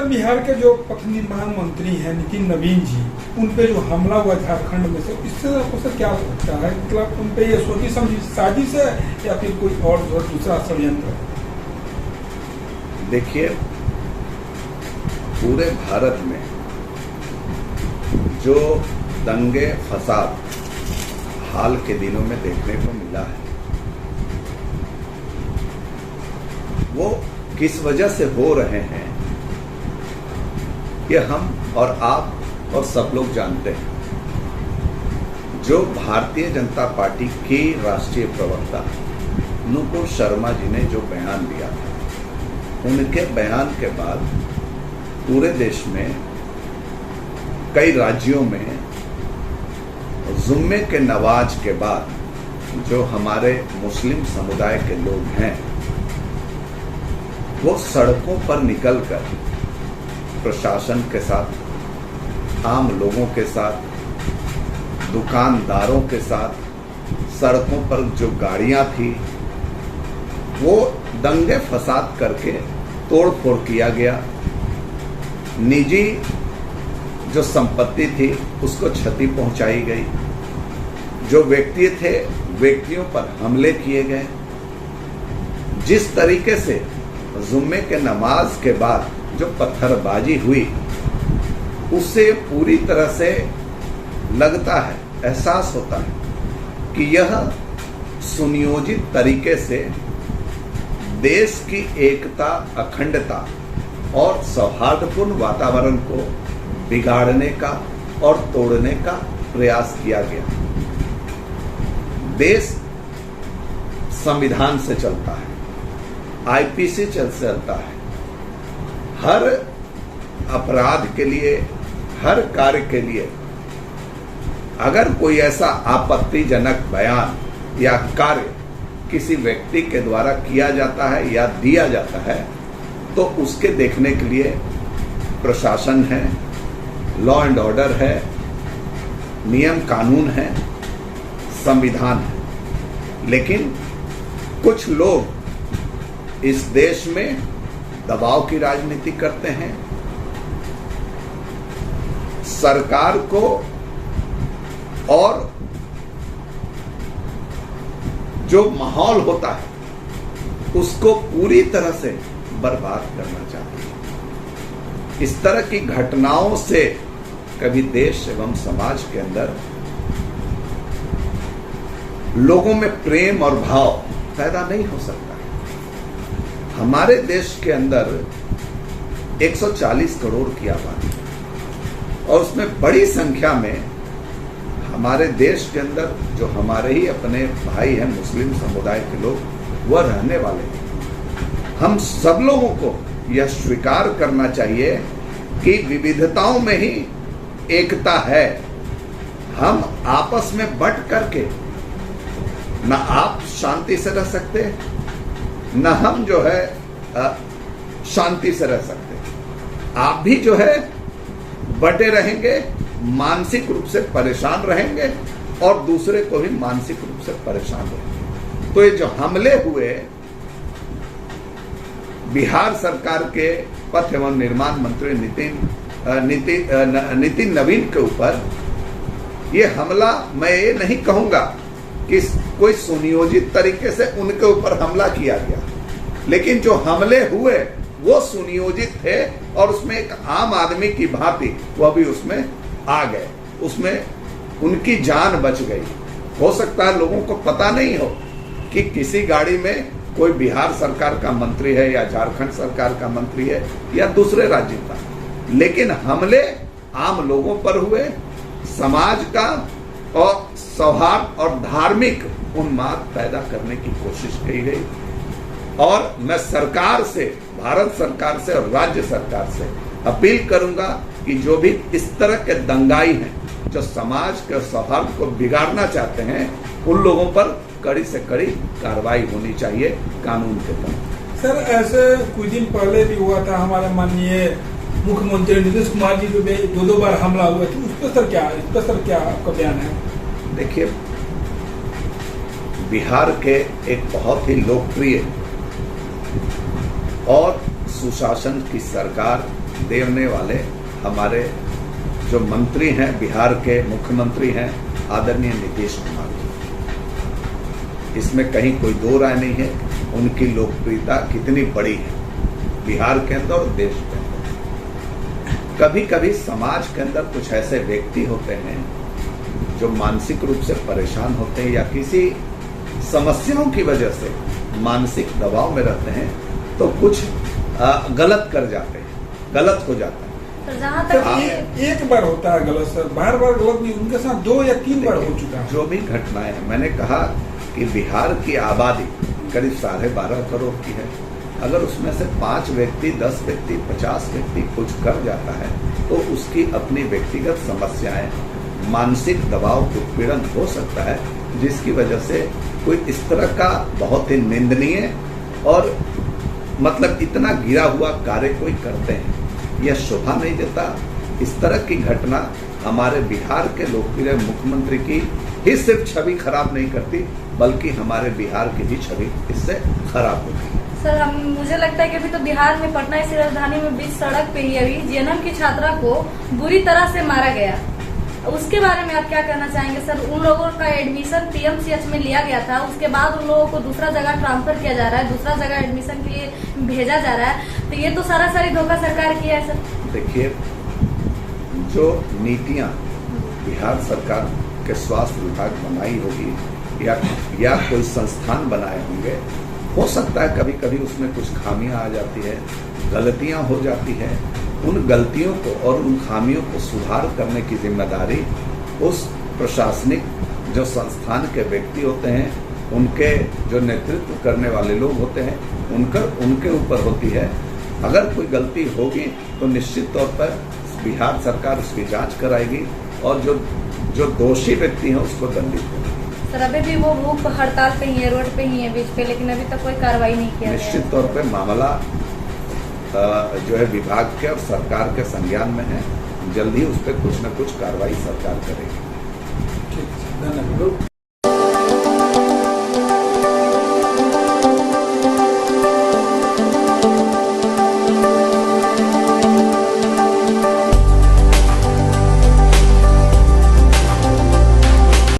Sir, Bihar के जो पथ निर्माण मंत्री हैं नितिन नवीन जी, उन पे जो हमला हुआ झारखंड में, सर इससे आपको सर क्या लगता है? मतलब उन पे ये सोची समझी साजिश है या फिर कोई और दूसरा षड्यंत्र है? देखिए, पूरे भारत में जो दंगे फसाद हाल के दिनों में देखने को मिला है, वो किस वजह से हो रहे हैं ये हम और आप और सब लोग जानते हैं। जो भारतीय जनता पार्टी की राष्ट्रीय प्रवक्ता नुपुर शर्मा जी ने जो बयान दिया था, उनके बयान के बाद पूरे देश में कई राज्यों में जुम्मे के नमाज के बाद जो हमारे मुस्लिम समुदाय के लोग हैं वो सड़कों पर निकलकर प्रशासन के साथ, आम लोगों के साथ, दुकानदारों के साथ सड़कों पर जो गाड़ियां थी वो दंगे फसाद करके तोड़ फोड़ किया गया। निजी जो संपत्ति थी उसको क्षति पहुंचाई गई। जो व्यक्ति थे, व्यक्तियों पर हमले किए गए। जिस तरीके से जुम्मे के नमाज के बाद जो पत्थरबाजी हुई, उससे पूरी तरह से लगता है, एहसास होता है कि यह सुनियोजित तरीके से देश की एकता, अखंडता और सौहार्दपूर्ण वातावरण को बिगाड़ने का और तोड़ने का प्रयास किया गया। देश संविधान से चलता है, आईपीसी से चलता है। हर अपराध के लिए, हर कार्य के लिए अगर कोई ऐसा आपत्तिजनक बयान या कार्य किसी व्यक्ति के द्वारा किया जाता है या दिया जाता है तो उसके देखने के लिए प्रशासन है, लॉ एंड ऑर्डर है, नियम कानून है, संविधान है। लेकिन कुछ लोग इस देश में दबाव की राजनीति करते हैं। सरकार को और जो माहौल होता है उसको पूरी तरह से बर्बाद करना चाहते हैं। इस तरह की घटनाओं से कभी देश एवं समाज के अंदर लोगों में प्रेम और भाव पैदा नहीं हो सकता। हमारे देश के अंदर 140 करोड़ की आबादी और उसमें बड़ी संख्या में हमारे देश के अंदर जो हमारे ही अपने भाई हैं, मुस्लिम समुदाय के लोग, वह रहने वाले हैं। हम सब लोगों को यह स्वीकार करना चाहिए कि विविधताओं में ही एकता है। हम आपस में बट करके न आप शांति से रह सकते, न हम जो है शांति से रह सकते। आप भी जो है बटे रहेंगे, मानसिक रूप से परेशान रहेंगे और दूसरे को भी मानसिक रूप से परेशान रहेंगे। तो ये जो हमले हुए बिहार सरकार के पथ एवं निर्माण मंत्री नितिन नवीन के ऊपर, ये हमला मैं ये नहीं कहूंगा कि कोई सुनियोजित तरीके से उनके ऊपर हमला किया गया, लेकिन जो हमले हुए वो सुनियोजित थे और उसमें एक आम आदमी की भांति वह भी उसमें आ गए, उसमें उनकी जान बच गई। हो सकता है लोगों को पता नहीं हो कि किसी गाड़ी में कोई बिहार सरकार का मंत्री है या झारखंड सरकार का मंत्री है या दूसरे राज्य का, लेकिन हमले आम लोगों पर हुए। समाज का और सौहार्द और धार्मिक उन्माद पैदा करने की कोशिश की गई। और मैं सरकार से, भारत सरकार से और राज्य सरकार से अपील करूंगा कि जो भी इस तरह के दंगाई हैं, जो समाज के सौहार्द को बिगाड़ना चाहते हैं, उन लोगों पर कड़ी से कड़ी कार्रवाई होनी चाहिए कानून के तहत। सर, ऐसे कुछ दिन पहले भी हुआ था, हमारे माननीय मुख्यमंत्री नीतीश कुमार जी पे 2 बार हमला हुआ था। उस पर सर क्या आपका बयान है? देखिए, बिहार के एक बहुत ही लोकप्रिय और सुशासन की सरकार देने वाले हमारे जो मंत्री हैं, बिहार के मुख्यमंत्री हैं आदरणीय नीतीश कुमार जी। इसमें कहीं कोई दो राय नहीं है, उनकी लोकप्रियता कितनी बड़ी है बिहार के अंदर और देश के अंदर। कभी कभी समाज के अंदर कुछ ऐसे व्यक्ति होते हैं जो मानसिक रूप से परेशान होते हैं या किसी समस्याओं की वजह से मानसिक दबाव में रहते हैं, तो कुछ गलत कर जाते हैं, गलत हो जाता है। तो जहाँ तक एक बार होता है गलत सर, बार बार गलत भी उनके साथ 2 या 3 बार हो चुका है। जो भी घटनाएं हैं, मैंने कहा कि बिहार की आबादी करीब 12.5 करोड़ की है। अगर उसमें से 5 व्यक्ति, 10 व्यक्ति, 50 व्यक्ति कुछ कर जाता है तो उसकी अपनी व्यक्तिगत समस्याएं, मानसिक दबाव, उत्पीड़न हो सकता है, जिसकी वजह से कोई इस तरह का बहुत ही निंदनीय और मतलब इतना गिरा हुआ कार्य कोई करते हैं, यह शोभा नहीं देता। इस तरह की घटना हमारे बिहार के लोकप्रिय मुख्यमंत्री की ही सिर्फ छवि खराब नहीं करती, बल्कि हमारे बिहार की भी छवि इससे खराब होती है। सर, मुझे लगता है कि अभी तो बिहार में पटना इस राजधानी में बीच सड़क पे ही अभी जेएनएम की छात्रा को बुरी तरह से मारा गया। उसके बारे में आप क्या कहना चाहेंगे सर? उन लोगों का एडमिशन पीएमसीएच में लिया गया था, उसके बाद उन लोगों को दूसरा जगह ट्रांसफर किया जा रहा है, दूसरा जगह एडमिशन के लिए भेजा जा रहा है, तो ये तो सारी धोखा सरकार की है सर। देखिए, जो नीतियां बिहार सरकार के स्वास्थ्य विभाग बनाई होगी या कोई संस्थान बनाए होंगे, हो सकता है कभी कभी उसमें कुछ खामियां आ जाती है, गलतियां हो जाती है। उन गलतियों को और उन खामियों को सुधार करने की जिम्मेदारी उस प्रशासनिक जो संस्थान के व्यक्ति होते हैं, उनके जो नेतृत्व करने वाले लोग होते हैं, उनके ऊपर होती है। अगर कोई गलती होगी तो निश्चित तौर पर बिहार सरकार उसकी जांच कराएगी और जो दोषी व्यक्ति हैं उसको दंडित करेगी। सर, अभी भी वो भूख हड़ताल पे ही है, रोड पे ही है बीच पे, लेकिन अभी तक कोई कार्रवाई नहीं किया गया। निश्चित तौर पे मामला जो है विभाग के और सरकार के संज्ञान में है, जल्दी उस पर कुछ न कुछ कार्रवाई सरकार करेगी। ठीक है, धन्यवाद।